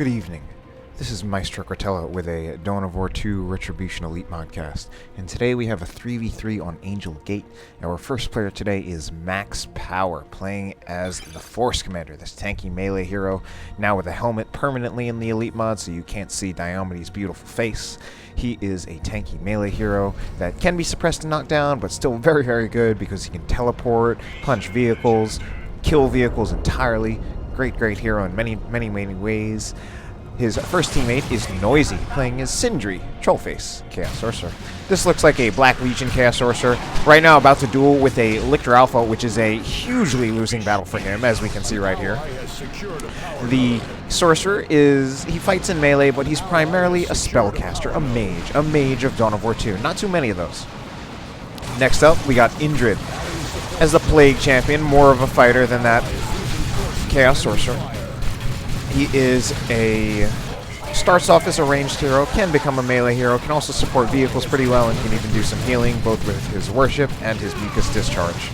Good evening. This is Maestro Cortella with a Dawn of War 2 Retribution Elite modcast, and today we have a 3v3 on Angel Gate. Our first player today is Max Power, playing as the Force Commander, this tanky melee hero, now with a helmet permanently in the Elite mod so you can't see Diomede's beautiful face. He is a tanky melee hero that can be suppressed and knocked down, but still very, very good because he can teleport, punch vehicles, kill vehicles entirely. Great hero in many ways. His first teammate is Noisy, playing as Sindri, Trollface, Chaos Sorcerer. This looks like a Black Legion Chaos Sorcerer. Right now about to duel with a Lictor Alpha, which is a hugely losing battle for him, as we can see right here. The Sorcerer he fights in melee, but he's primarily a spellcaster, a mage of Dawn of War 2. Not too many of those. Next up, we got Indrid as the Plague Champion, more of a fighter than that Chaos Sorcerer. He starts off as a ranged hero, can become a melee hero, can also support vehicles pretty well, and can even do some healing, both with his worship and his Mucus Discharge.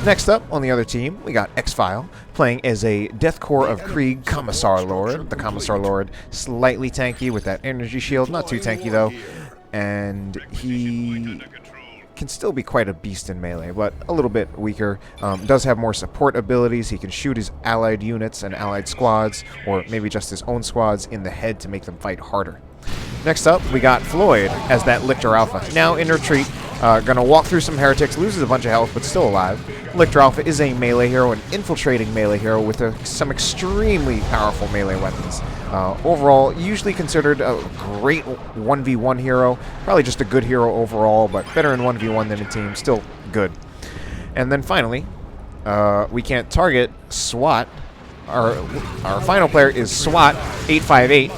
Next up, on the other team, we got XPhial, playing as a Deathcore of Krieg Commissar Lord. The Commissar Lord, slightly tanky with that energy shield, not too tanky though, and he can still be quite a beast in melee, but a little bit weaker. Does have more support abilities. He can shoot his allied units and allied squads, or maybe just his own squads, in the head to make them fight harder. Next up, we got Floid as that Lictor Alpha. Now in retreat, gonna walk through some heretics, loses a bunch of health, but still alive. Lictor Alpha is a melee hero, an infiltrating melee hero with some extremely powerful melee weapons. Overall, usually considered a great 1v1 hero. Probably just a good hero overall, but better in 1v1 than a team. Still good. And then finally, we can't target Swat. Our final player is Swat 858.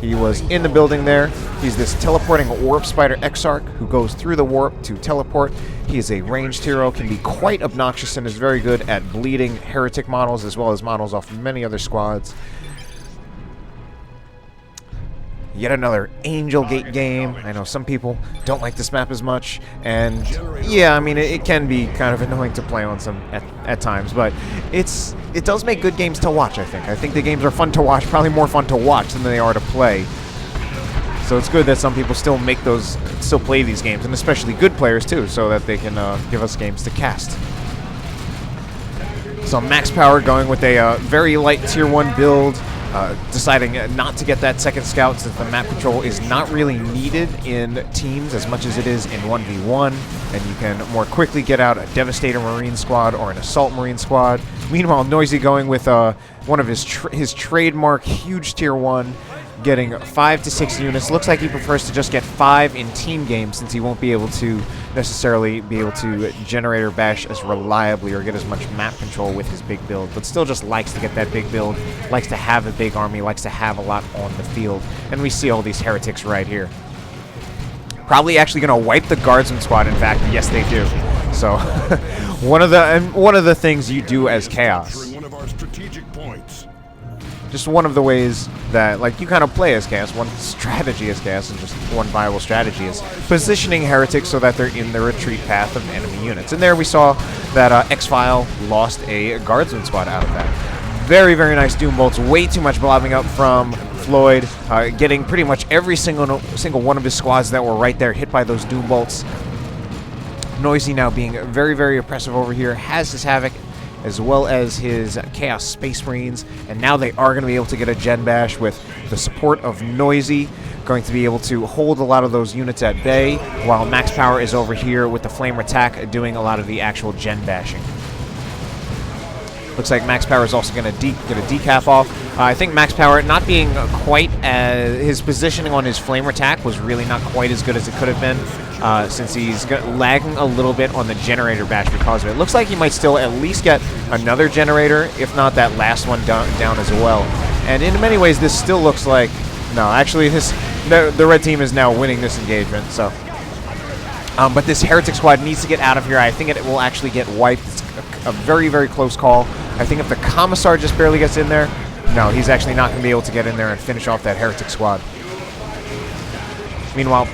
He was in the building there. He's this teleporting warp spider Exarch who goes through the warp to teleport. He is a ranged hero, can be quite obnoxious, and is very good at bleeding heretic models as well as models off many other squads. Yet another Angel Gate game. I know some people don't like this map as much, and yeah, I mean, it can be kind of annoying to play on some at times, but it does make good games to watch, I think. I think the games are fun to watch, probably more fun to watch than they are to play. So it's good that some people still play these games, and especially good players too, so that they can give us games to cast. So Max Power going with a very light tier 1 build. Deciding not to get that second scout since the map control is not really needed in teams as much as it is in 1v1, and you can more quickly get out a Devastator Marine squad or an Assault Marine squad. Meanwhile, Noisy going with one of his trademark huge tier 1, getting 5 to 6 units. Looks like he prefers to just get 5 in team games since he won't be able to necessarily generate or bash as reliably or get as much map control with his big build, but still just likes to get that big build, likes to have a big army, likes to have a lot on the field. And we see all these heretics right here. Probably actually going to wipe the Guardsman squad, in fact. Yes, they do. So one of the things you do as Chaos, just one of the ways that, like, you kind of play as Chaos, one strategy as Chaos, and just one viable strategy is positioning heretics so that they're in the retreat path of enemy units. And there we saw that XPhial lost a Guardsman squad out of that. Very nice Doom Bolts, way too much blobbing up from Floid, getting pretty much every single one of his squads that were right there hit by those Doom Bolts. Noisy now being very oppressive over here, has his Havoc, as well as his Chaos Space Marines, and now they are going to be able to get a Gen Bash with the support of Noisy, going to be able to hold a lot of those units at bay, while Max Power is over here with the Flamer Attack doing a lot of the actual Gen Bashing. Looks like Max Power is also going to get a decap off. I think Max Power not being quite as... his positioning on his Flamer Attack was really not quite as good as it could have been, since he's lagging a little bit on the Generator Bash because of it. Looks like he might still at least get another Generator, if not that last one down as well. And in many ways, this still looks like... No, actually, the red team is now winning this engagement, so... but this Heretic squad needs to get out of here. I think it will actually get wiped. It's a very close call. I think if the Commissar just barely gets in there, no, he's actually not going to be able to get in there and finish off that Heretic squad. Meanwhile,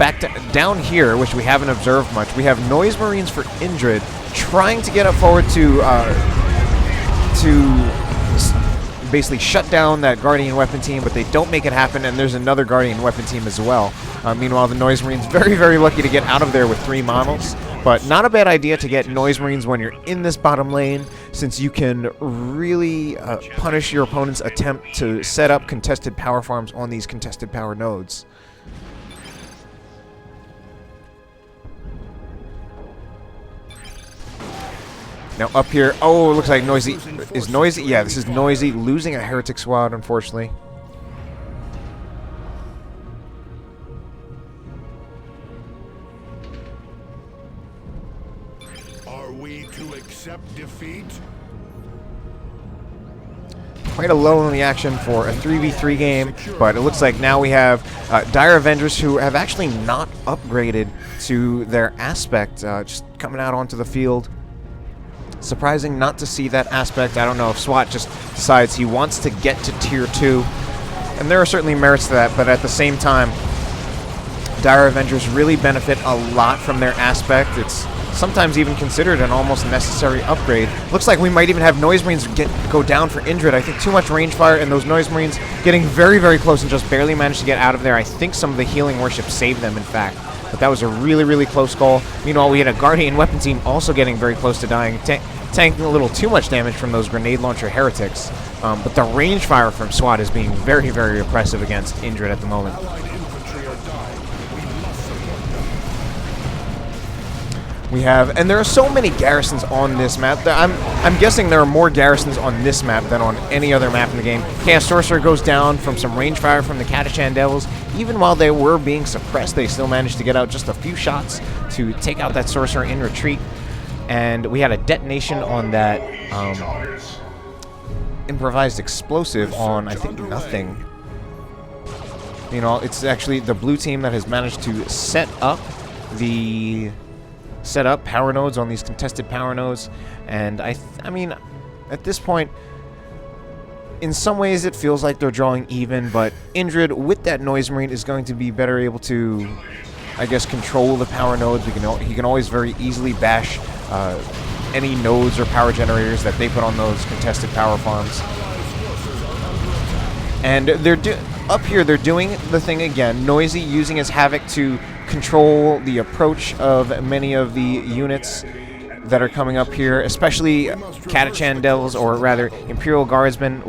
down here, which we haven't observed much, we have Noise Marines for Indrid trying to get up forward to basically shut down that Guardian weapon team, but they don't make it happen, and there's another Guardian weapon team as well. Meanwhile, the Noise Marines very, very lucky to get out of there with 3 models, but not a bad idea to get Noise Marines when you're in this bottom lane, since you can really punish your opponent's attempt to set up contested power farms on these contested power nodes. Now up here, oh, it looks like Noisy is Noisy. Yeah, this is Noisy losing a Heretic Swat, unfortunately. Are we to accept defeat? Quite a low in the action for a 3v3 game, but it looks like now we have Dire Avengers who have actually not upgraded to their aspect, just coming out onto the field. Surprising not to see that aspect. I don't know if Swat just decides he wants to get to tier 2. And there are certainly merits to that, but at the same time, Dire Avengers really benefit a lot from their aspect. It's sometimes even considered an almost necessary upgrade. Looks like we might even have Noise Marines go down for Indrid. I think too much range fire, and those Noise Marines getting very, very close and just barely managed to get out of there. I think some of the healing worship saved them, in fact. But that was a really, really close call. Meanwhile, we had a Guardian weapon team also getting very close to dying, tanking a little too much damage from those grenade launcher heretics. But the range fire from Swat is being very, very oppressive against Indrid at the moment. We have, and there are so many garrisons on this map. I'm guessing there are more garrisons on this map than on any other map in the game. Chaos Sorcerer goes down from some range fire from the Catachan Devils. Even while they were being suppressed, they still managed to get out just a few shots to take out that Sorcerer in retreat. And we had a detonation on that improvised explosive on, I think, nothing. You know, it's actually the blue team that has managed to set up power nodes on these contested power nodes. And I mean, at this point, in some ways it feels like they're drawing even, but Indrid with that Noise Marine is going to be better able to, I guess, control the power nodes. He can always very easily bash any nodes or power generators that they put on those contested power farms. And up here they're doing the thing again. Noisy using his Havoc to control the approach of many of the units that are coming up here, especially Catachan Devils, or rather Imperial Guardsmen,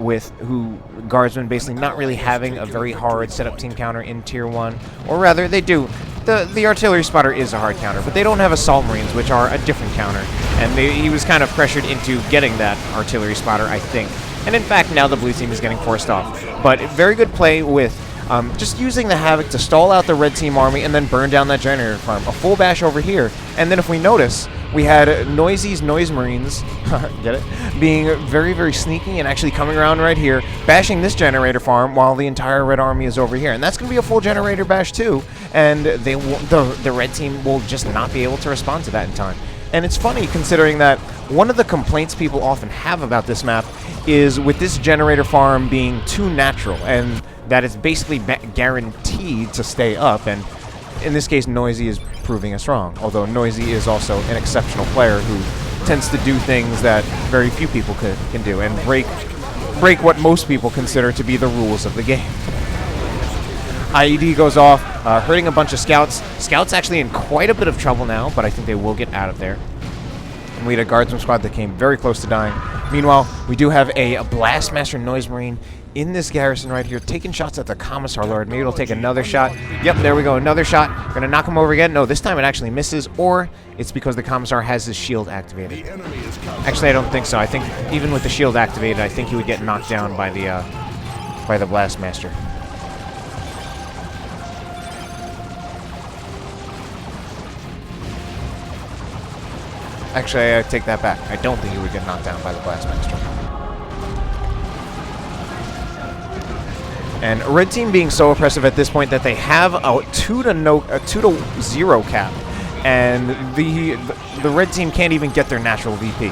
Guardsmen basically not really having a very hard setup team counter in tier 1, or rather they do. The Artillery Spotter is a hard counter, but they don't have Assault Marines, which are a different counter, and he was kind of pressured into getting that Artillery Spotter, I think. And in fact, now the blue team is getting forced off. But very good play with just using the Havoc to stall out the red team army and then burn down that generator farm. A full bash over here, and then if we notice, we had Noisy's Noise Marines, get it, being very, very sneaky and actually coming around right here, bashing this generator farm while the entire red army is over here. And that's going to be a full generator bash too, and the red team will just not be able to respond to that in time. And it's funny considering that one of the complaints people often have about this map is with this generator farm being too natural, and that it's basically guaranteed to stay up, and in this case Noisy is proving us wrong, although Noisy is also an exceptional player who tends to do things that very few people can do, and break what most people consider to be the rules of the game. IED goes off, hurting a bunch of scouts. Scouts actually in quite a bit of trouble now, but I think they will get out of there. And we had a Guardsman squad that came very close to dying. Meanwhile, we do have a Blastmaster Noise Marine in this garrison right here, taking shots at the Commissar Lord. Maybe it'll take another shot. Yep, there we go, another shot. We're gonna knock him over again. No, this time it actually misses, or it's because the Commissar has his shield activated. Actually, I don't think so. I think even with the shield activated, I think he would get knocked down by the Blastmaster. Actually, I take that back. I don't think he would get knocked down by the Blastmaster. And red team being so oppressive at this point that they have a 2-0 cap, and the red team can't even get their natural VP.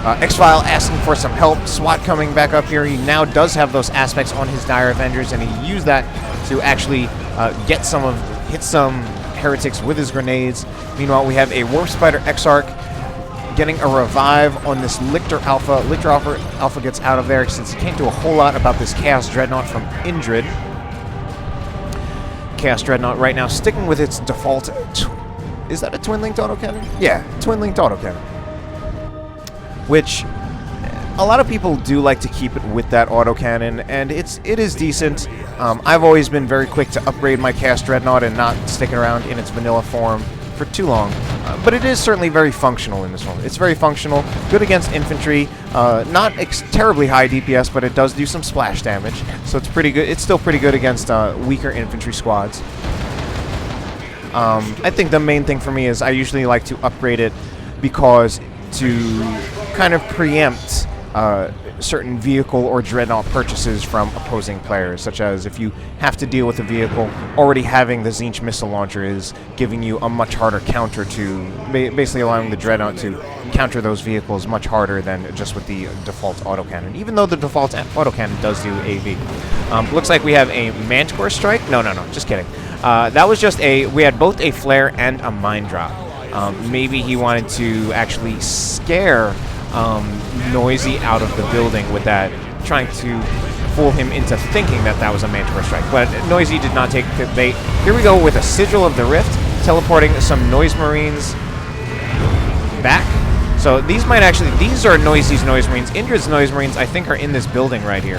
XPhial asking for some help. Swat coming back up here. He now does have those aspects on his Dire Avengers, and he used that to actually hit some heretics with his grenades. Meanwhile, we have a Warp Spider Exarch getting a revive on this Lictor Alpha. Lictor Alpha gets out of there since he can't do a whole lot about this Chaos Dreadnought from Indrid. Chaos Dreadnought right now sticking with its default. Is that a twin-linked autocannon? Yeah, twin-linked autocannon. Which a lot of people do like to keep it with that autocannon, and it is decent. I've always been very quick to upgrade my Chaos Dreadnought and not stick it around in its vanilla form for too long. But it is certainly very functional in this one. It's very functional, good against infantry, not terribly high DPS, but it does do some splash damage, so it's pretty good. It's still pretty good against weaker infantry squads. I think the main thing for me is I usually like to upgrade it because to kind of preempt certain vehicle or dreadnought purchases from opposing players, such as if you have to deal with a vehicle, already having the Tzeentch missile launcher is giving you a much harder counter to, basically allowing the dreadnought to counter those vehicles much harder than just with the default autocannon, even though the default autocannon does do AV. Looks like we have a Manticore Strike. No, just kidding. That was just we had both a flare and a mine drop. Maybe he wanted to actually scare Noisy out of the building with that, trying to fool him into thinking that that was a Manticore Strike. But Noisy did not take the bait. Here we go with a Sigil of the Rift, teleporting some Noise Marines back. So these might actually, these are Noisy's Noise Marines. Indrid's Noise Marines, I think, are in this building right here.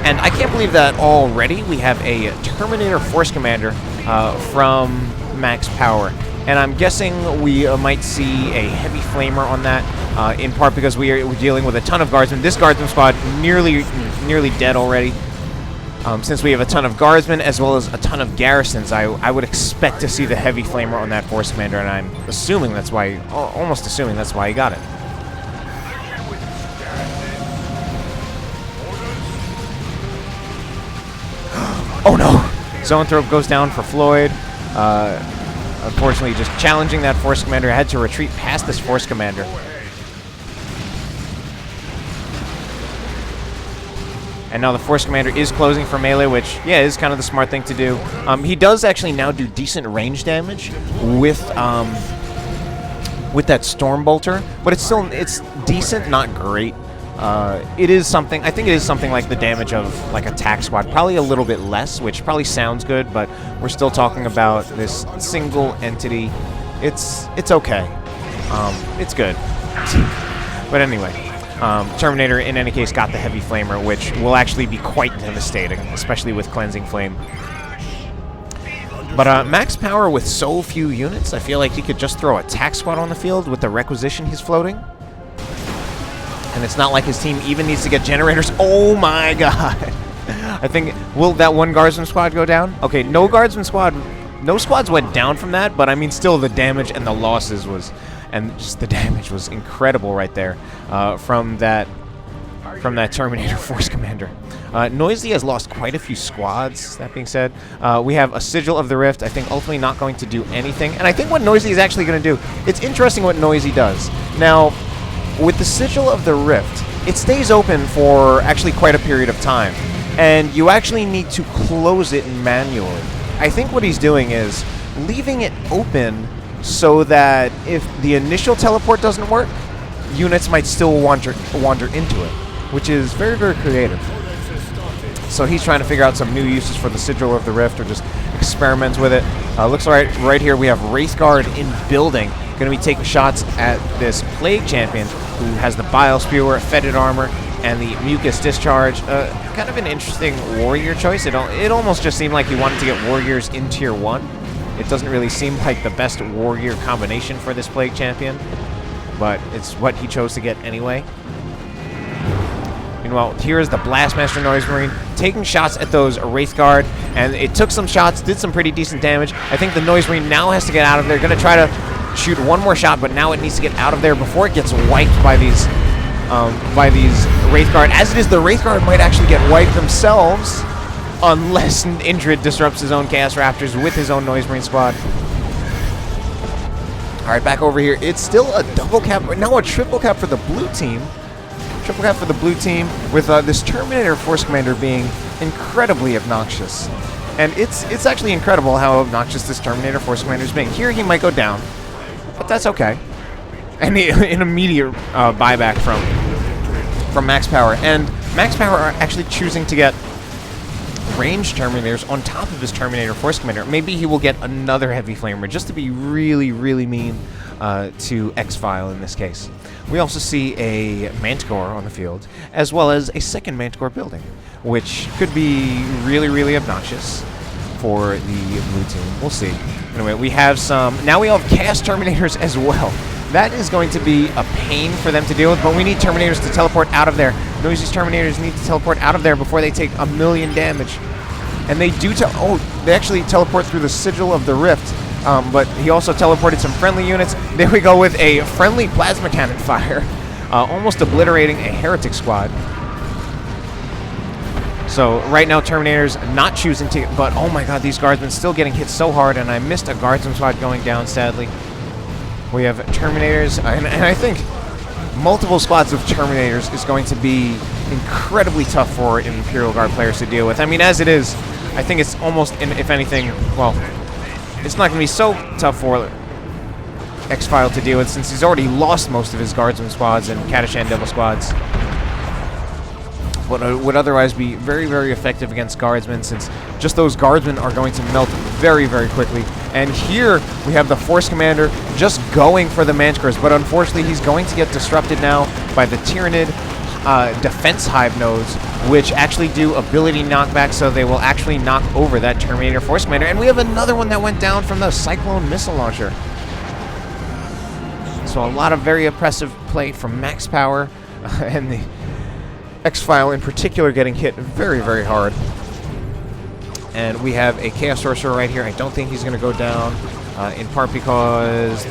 And I can't believe that already we have a Terminator Force Commander from Max Power. And I'm guessing we might see a Heavy Flamer on that, in part because we're dealing with a ton of Guardsmen. This Guardsman squad nearly dead already. Since we have a ton of Guardsmen as well as a ton of Garrisons, I would expect to see the Heavy Flamer on that Force Commander, and I'm assuming that's why, almost assuming that's why he got it. Oh no! Zoanthrope goes down for Floid. Unfortunately, just challenging that Force Commander. I had to retreat past this Force Commander. And now the Force Commander is closing for melee, which, yeah, is kind of the smart thing to do. He does actually now do decent range damage with that Storm Bolter, but it's decent, not great. It is something, I think it is something like the damage of like a tac squad, probably a little bit less, which probably sounds good, but we're still talking about this single entity. It's okay. It's good. But anyway, Terminator in any case got the Heavy Flamer, which will actually be quite devastating, especially with Cleansing Flame. But Max Power with so few units, I feel like he could just throw a tac squad on the field with the requisition he's floating. And it's not like his team even needs to get generators. Oh my god. I think, will that one Guardsman squad go down? Okay, no Guardsman squad, no squads went down from that, but I mean still the damage and the losses was, and just the damage was incredible right there from that Terminator Force Commander. Noisy has lost quite a few squads, that being said. We have a Sigil of the Rift, I think ultimately not going to do anything. And I think what Noisy is actually going to do, it's interesting what Noisy does. Now, with the Sigil of the Rift, it stays open for actually quite a period of time, and you actually need to close it manually. I think what he's doing is leaving it open so that if the initial teleport doesn't work, units might still wander into it, which is very, very creative. So he's trying to figure out some new uses for the Sigil of the Rift, or just experiments with it. Looks like right here we have Wraithguard in building, going to be taking shots at this Plague Champion, who has the Bile Spewer, Fetid Armor, and the Mucus Discharge. Kind of an interesting warrior choice. It almost just seemed like he wanted to get warriors in Tier 1. It doesn't really seem like the best warrior combination for this Plague Champion, but it's what he chose to get anyway. Meanwhile, here is the Blastmaster Noise Marine taking shots at those Wraithguard, and it took some shots, did some pretty decent damage. I think the Noise Marine now has to get out of there. Going to try to shoot one more shot, but now it needs to get out of there before it gets wiped by these Wraithguard. As it is, the Wraithguard might actually get wiped themselves, unless Indrid disrupts his own Chaos Raptors with his own Noise Marine squad. All right, back over here. It's still a double cap, now a triple cap for the blue team. Triple cap for the blue team, with this Terminator Force Commander being incredibly obnoxious. And it's actually incredible how obnoxious this Terminator Force Commander is being. Here he might go down. but that's okay. And an immediate buyback from Max Power. And Max Power are actually choosing to get ranged Terminators on top of his Terminator Force Commander. Maybe he will get another Heavy Flamer just to be really, really mean to XPhial in this case. We also see a Manticore on the field, as well as a second Manticore building, which could be really, really obnoxious for the blue team. We'll see. Anyway, we have some... Now we have Chaos Terminators as well. That is going to be a pain for them to deal with, but we need Terminators to teleport out of there. Noisy's Terminators need to teleport out of there before they take 1,000,000 damage. And they do they actually teleport through the Sigil of the Rift, but he also teleported some friendly units. There we go with a friendly Plasma Cannon fire, almost obliterating a Heretic squad. So right now Terminators not choosing to, but oh my god, these Guardsmen still getting hit so hard, and I missed a Guardsman squad going down, sadly. We have Terminators, and I think multiple squads of Terminators is going to be incredibly tough for Imperial Guard players to deal with. I mean, as it is, I think it's almost, if anything, well, it's not going to be so tough for XPhial to deal with since he's already lost most of his Guardsman squads and Kadashan Devil squads. What would otherwise be very, very effective against Guardsmen, since just those Guardsmen are going to melt very, very quickly. And here we have the Force Commander just going for the Manticores, but unfortunately he's going to get disrupted now by the Tyrannid Defense Hive nodes, which actually do ability knockback, so they will actually knock over that Terminator Force Commander. And we have another one that went down from the Cyclone Missile Launcher. So a lot of very oppressive play from Max Power, and the XPhial in particular getting hit very, very hard. And we have a Chaos Sorcerer right here. I don't think he's going to go down, in part because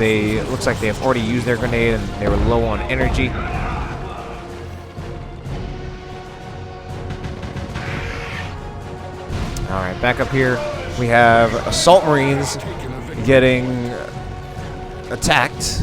looks like they have already used their grenade and they were low on energy. Alright, back up here, we have Assault Marines getting attacked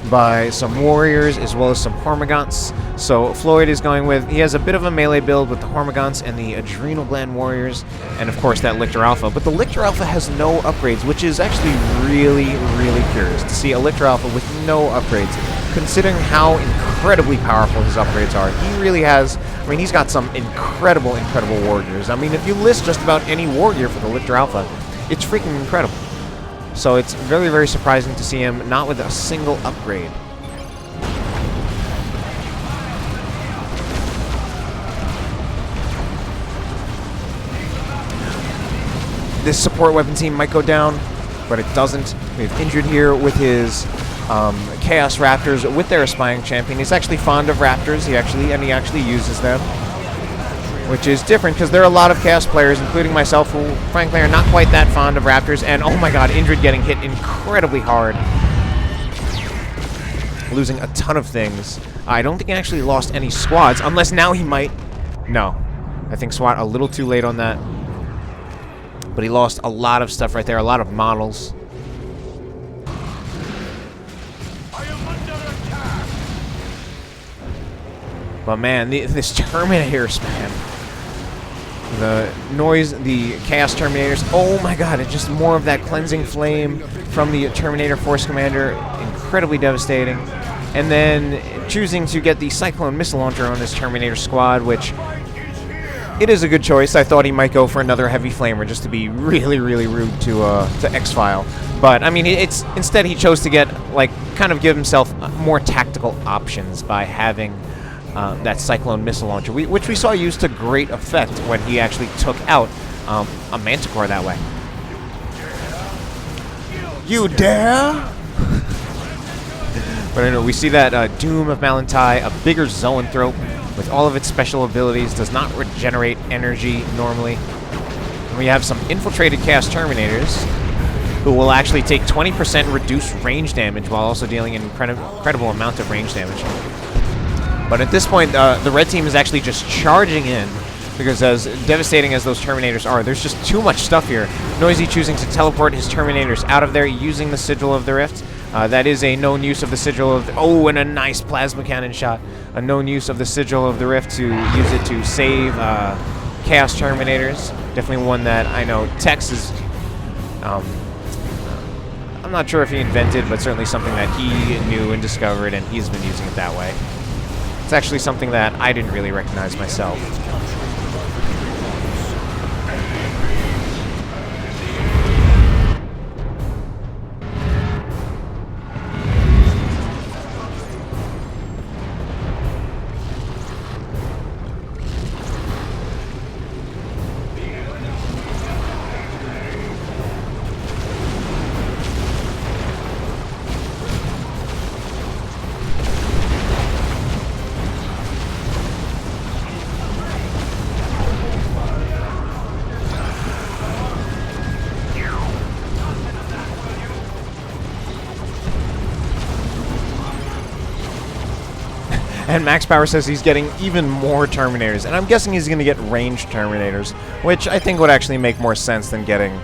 by some Warriors as well as some Hormagaunts. So Floyd is going with, he has a bit of a melee build with the Hormagaunts and the Adrenal Gland Warriors, and of course that Lictor Alpha. But the Lictor Alpha has no upgrades, which is actually really, really curious to see a Lictor Alpha with no upgrades, considering how incredibly powerful his upgrades are. He really has, I mean, he's got some incredible, incredible warriors. I mean, if you list just about any warrior for the Lictor Alpha, it's freaking incredible. So it's very, very surprising to see him not with a single upgrade. This support weapon team might go down, but it doesn't. We have Indrid here with his Chaos Raptors with their Aspiring Champion. He's actually fond of Raptors. He actually uses them, which is different because there are a lot of Chaos players, including myself, who frankly are not quite that fond of Raptors. And oh my god, Indrid getting hit incredibly hard, losing a ton of things. I don't think he actually lost any squads, unless now he might. No, I think Swat a little too late on that. But he lost a lot of stuff right there, a lot of models. But man, this Terminator spam. The noise, the Chaos Terminators. Oh my god, it's just more of that Cleansing Flame from the Terminator Force Commander. Incredibly devastating. And then choosing to get the Cyclone Missile Launcher on this Terminator squad, which... it is a good choice. I thought he might go for another Heavy Flamer just to be really, really rude to XPhial. But, I mean, instead he chose to get, like, kind of give himself more tactical options by having that Cyclone Missile Launcher, which we saw used to great effect when he actually took out a Manticore that way. You dare? But anyway, we see that Doom of Malantai, a bigger Zoanthrope, with all of its special abilities, does not regenerate energy normally. And we have some infiltrated Chaos Terminators, who will actually take 20% reduced range damage while also dealing an incredible amount of range damage. But at this point, the red team is actually just charging in, because as devastating as those Terminators are, there's just too much stuff here. Noisy choosing to teleport his Terminators out of there using the Sigil of the Rift. That is a known use of the Sigil of... oh, and a nice Plasma Cannon shot. A known use of the Sigil of the Rift to use it to save Chaos Terminators. Definitely one that I know Tex is... I'm I'm not sure if he invented, but certainly something that he knew and discovered, and he's been using it that way. It's actually something that I didn't really recognize myself. And Max Power says he's getting even more Terminators. And I'm guessing he's going to get ranged Terminators, which I think would actually make more sense than getting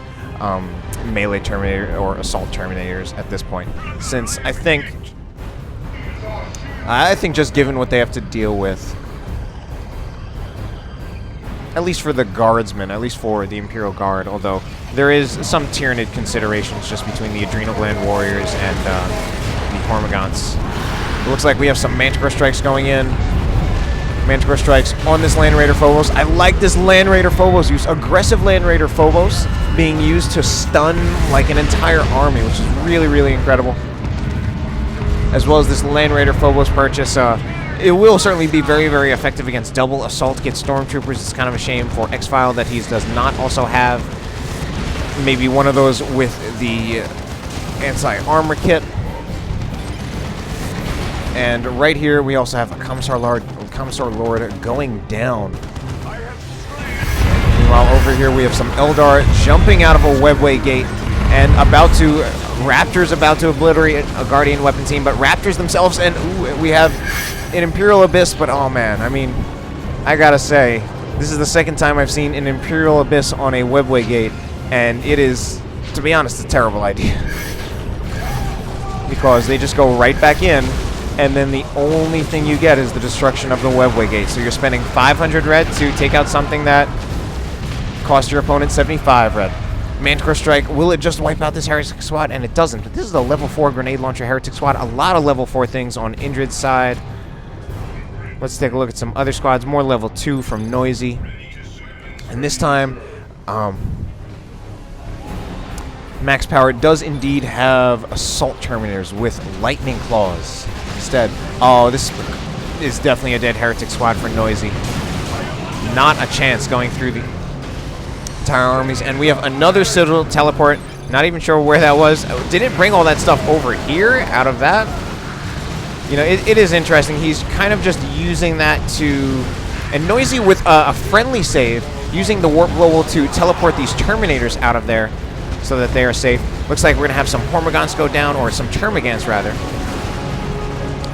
melee Terminator or Assault Terminators at this point. Since I think just given what they have to deal with, at least for the Guardsmen, at least for the Imperial Guard, although there is some Tyranid considerations just between the Adrenal Gland Warriors and the Hormagaunts. It looks like we have some Manticore Strikes going in. Manticore Strikes on this Land Raider Phobos. I like this Land Raider Phobos use. Aggressive Land Raider Phobos being used to stun like an entire army, which is really, really incredible. As well as this Land Raider Phobos purchase. It will certainly be very, very effective against double Assault Kit Stormtroopers. It's kind of a shame for XPhial that he does not also have maybe one of those with the anti-armor kit. And right here, we also have a Commissar Lord going down. Meanwhile, over here, we have some Eldar jumping out of a webway gate and Raptors about to obliterate a Guardian weapon team, but Raptors themselves, and ooh, we have an Imperial Abyss, but oh man, I mean, I gotta say, this is the second time I've seen an Imperial Abyss on a webway gate, and it is, to be honest, a terrible idea. Because they just go right back in, and then the only thing you get is the destruction of the webway gate. So you're spending 500 red to take out something that cost your opponent 75 red. Manticore Strike, will it just wipe out this Heretic Swat? And it doesn't. But this is a level 4 grenade launcher Heretic Swat. A lot of level 4 things on Indrid's side. Let's take a look at some other squads. More level 2 from Noisy. And this time, Max Power does indeed have Assault Terminators with Lightning Claws instead. Oh, this is definitely a dead Heretic Squad for Noisy. Not a chance going through the entire armies. And we have another Citadel teleport. Not even sure where that was. Did it bring all that stuff over here out of that? You know, it is interesting. He's kind of just using that to... And Noisy with a friendly save, using the Warp Global to teleport these Terminators out of there so that they are safe. Looks like we're going to have some Hormagaunts go down, or some Termagants, rather.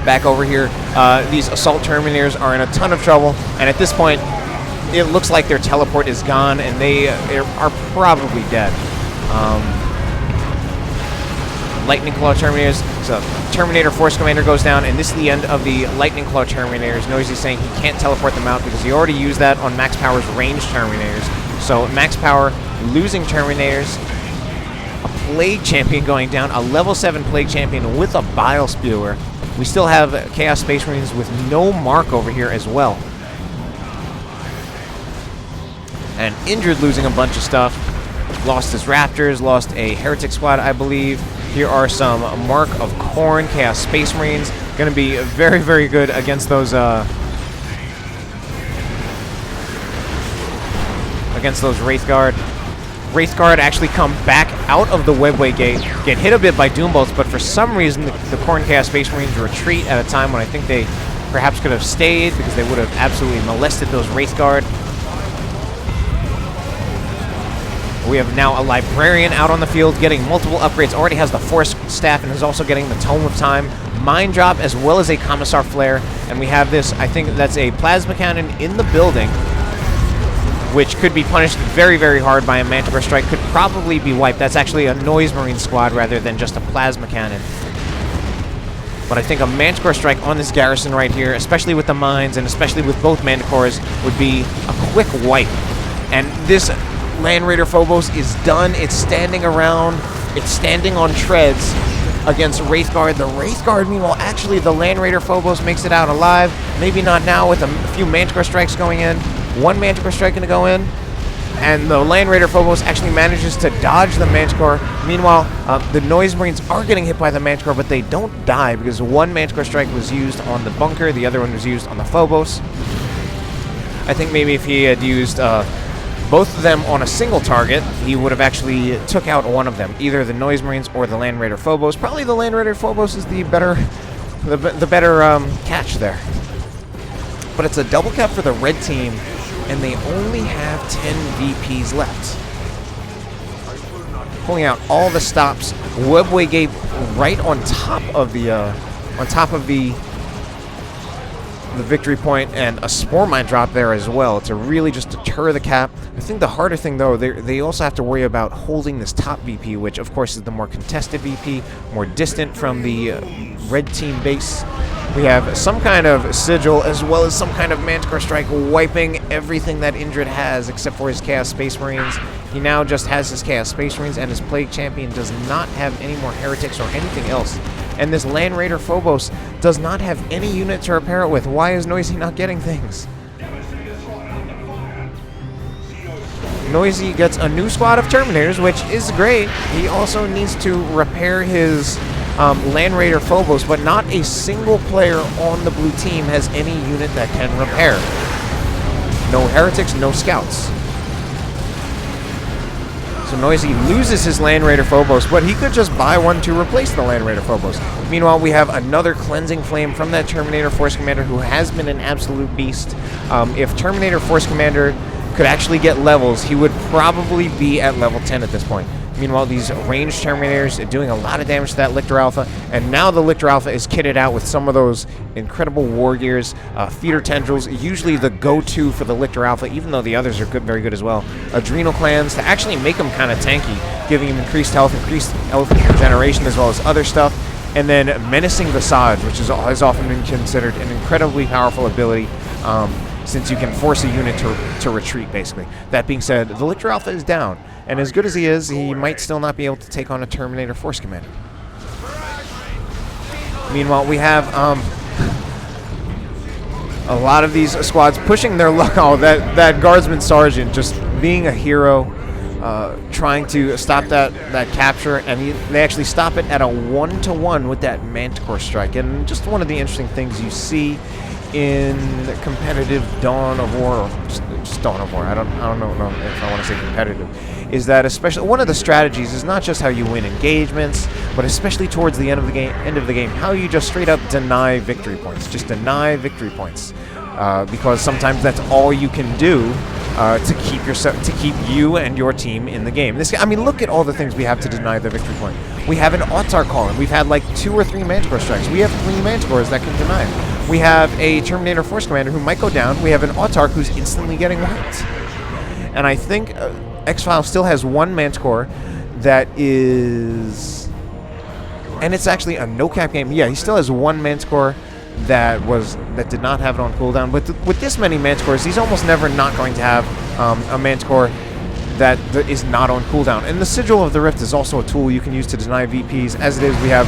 Back over here, these Assault Terminators are in a ton of trouble, and at this point, it looks like their teleport is gone, and they are probably dead. Lightning Claw Terminators, so Terminator Force Commander goes down, and this is the end of the Lightning Claw Terminators. Noisy saying he can't teleport them out because he already used that on Max Power's ranged Terminators. So Max Power losing Terminators. A Plague Champion going down, a level 7 Plague Champion with a Bile Spewer. We still have Chaos Space Marines with no mark over here as well. And Indrid losing a bunch of stuff. Lost his Raptors, lost a Heretic Squad, I believe. Here are some Mark of Khorne, Chaos Space Marines. Going to be very, very good against those Wraith Guard. Wraith Guard actually come back out of the webway gate, get hit a bit by Doom Bolts, but for some reason the Khorne Chaos Space Marines retreat at a time when I think they perhaps could have stayed, because they would have absolutely molested those Wraith Guard. We have now a Librarian out on the field getting multiple upgrades. Already has the Force Staff and is also getting the Tome of Time, Mind Drop, as well as a Commissar Flare. And we have this, I think that's a Plasma Cannon in the building, which could be punished very, very hard by a Manticore Strike. Could probably be wiped. That's actually a Noise Marine squad rather than just a Plasma Cannon. But I think a Manticore Strike on this garrison right here, especially with the mines and especially with both Manticores, would be a quick wipe. And this Land Raider Phobos is done. It's standing around It's standing on treads against Wraithguard. The Wraithguard, meanwhile, actually the Land Raider Phobos makes it out alive. Maybe not now with a few Manticore Strikes going in. One Manticore Strike going to go in. And the Land Raider Phobos actually manages to dodge the Manticore. Meanwhile, the Noise Marines are getting hit by the Manticore, but they don't die because one Manticore Strike was used on the bunker, the other one was used on the Phobos. I think maybe if he had used both of them on a single target, he would have actually took out one of them, either the Noise Marines or the Land Raider Phobos. Probably the Land Raider Phobos is the better catch there. But it's a double cap for the red team, and they only have 10 VPs left. Pulling out all the stops. Webway Gate right on top of the victory point, and a Spore Mine drop there as well to really just deter the cap. I think the harder thing though, they also have to worry about holding this top VP, which of course is the more contested VP, more distant from the red team base. We have some kind of sigil as well as some kind of Manticore Strike wiping everything that Indrid has except for his Chaos Space Marines. He now just has his Chaos Space Marines, and his Plague Champion does not have any more Heretics or anything else. And this Land Raider Phobos does not have any unit to repair it with. Why is Noisy not getting things? Noisy gets a new squad of Terminators, which is great. He also needs to repair his Land Raider Phobos, but not a single player on the blue team has any unit that can repair. No Heretics, no Scouts. So Noisy loses his Land Raider Phobos, but he could just buy one to replace the Land Raider Phobos. Meanwhile, we have another Cleansing Flame from that Terminator Force Commander who has been an absolute beast. If Terminator Force Commander could actually get levels, he would probably be at level 10 at this point. Meanwhile, these ranged Terminators are doing a lot of damage to that Lictor Alpha, and now the Lictor Alpha is kitted out with some of those incredible War Gears, Feeder Tendrils, usually the go-to for the Lictor Alpha, even though the others are good, very good as well. Adrenal Clans to actually make them kind of tanky, giving him increased health regeneration, as well as other stuff. And then Menacing Visage, which has often been considered an incredibly powerful ability, since you can force a unit to retreat, basically. That being said, the Lictor Alpha is down, and as good as he is, he might still not be able to take on a Terminator Force Commander. Meanwhile, we have a lot of these squads pushing their luck. Oh, that Guardsman Sergeant just being a hero, trying to stop that capture, and they actually stop it at a 1-to-1 with that Manticore Strike. And just one of the interesting things you see in competitive Dawn of War, or just Dawn of War, I don't know if I want to say competitive, is that especially one of the strategies is not just how you win engagements, but especially towards the end of the game, how you just straight up deny victory points. Just deny victory points, because sometimes that's all you can do to keep you and your team in the game. I mean, look at all the things we have to deny the victory point. We have an Autarch Column. We've had like 2 or 3 Manticore Strikes. We have 3 Manticores that can deny it. We have a Terminator Force Commander who might go down. We have an Autarch who's instantly getting wiped. And I think XPhial still has 1 Manticore that is... And it's actually a no-cap game. Yeah, he still has 1 Manticore that did not have it on cooldown. But with this many Manticores, he's almost never not going to have a Manticore that is not on cooldown. And the Sigil of the Rift is also a tool you can use to deny VPs. As it is, we have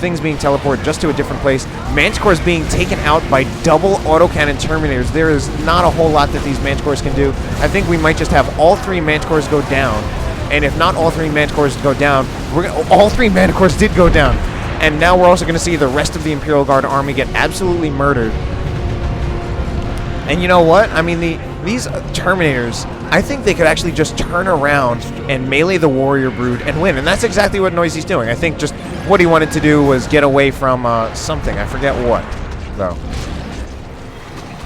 things being teleported just to a different place. Manticores being taken out by double autocannon Terminators. There is not a whole lot that these Manticores can do. I think we might just have all 3 Manticores go down. And if not all 3 Manticores go down, all 3 Manticores did go down. And now we're also going to see the rest of the Imperial Guard army get absolutely murdered. And you know what? I mean, these Terminators, I think they could actually just turn around and melee the Warrior Brood and win. And that's exactly what Noisy's doing. I think just what he wanted to do was get away from something. I forget what, though.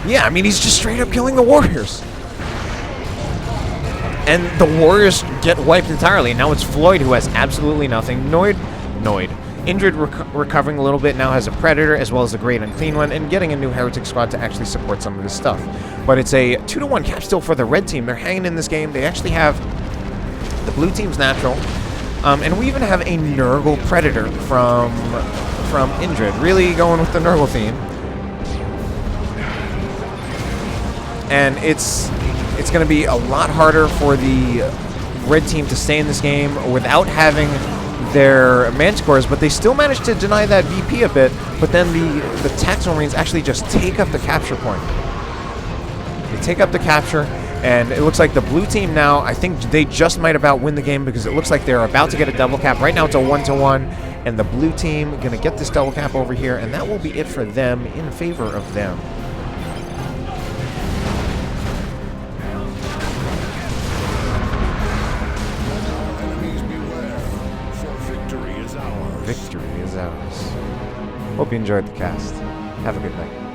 Yeah, I mean, he's just straight up killing the Warriors. And the Warriors get wiped entirely. Now it's Floid who has absolutely nothing. Indrid recovering a little bit, now has a Predator as well as a Great Unclean One, and getting a new Heretic squad to actually support some of this stuff. But it's a 2-to-1 cap still for the red team. They're hanging in this game. They actually have the blue team's natural. And we even have a Nurgle Predator from Indrid. Really going with the Nurgle theme. And it's going to be a lot harder for the red team to stay in this game without having their Manticores, but they still managed to deny that VP a bit, but then the Tactical Marines actually just take up the capture point. They take up the capture, and it looks like the blue team now, I think they just might about win the game because it looks like they're about to get a double cap. Right now it's a 1-to-1, and the blue team going to get this double cap over here, and that will be it for them in favor of them. Enemies beware, for victory is ours. Victory is ours. Hope you enjoyed the cast. Have a good night.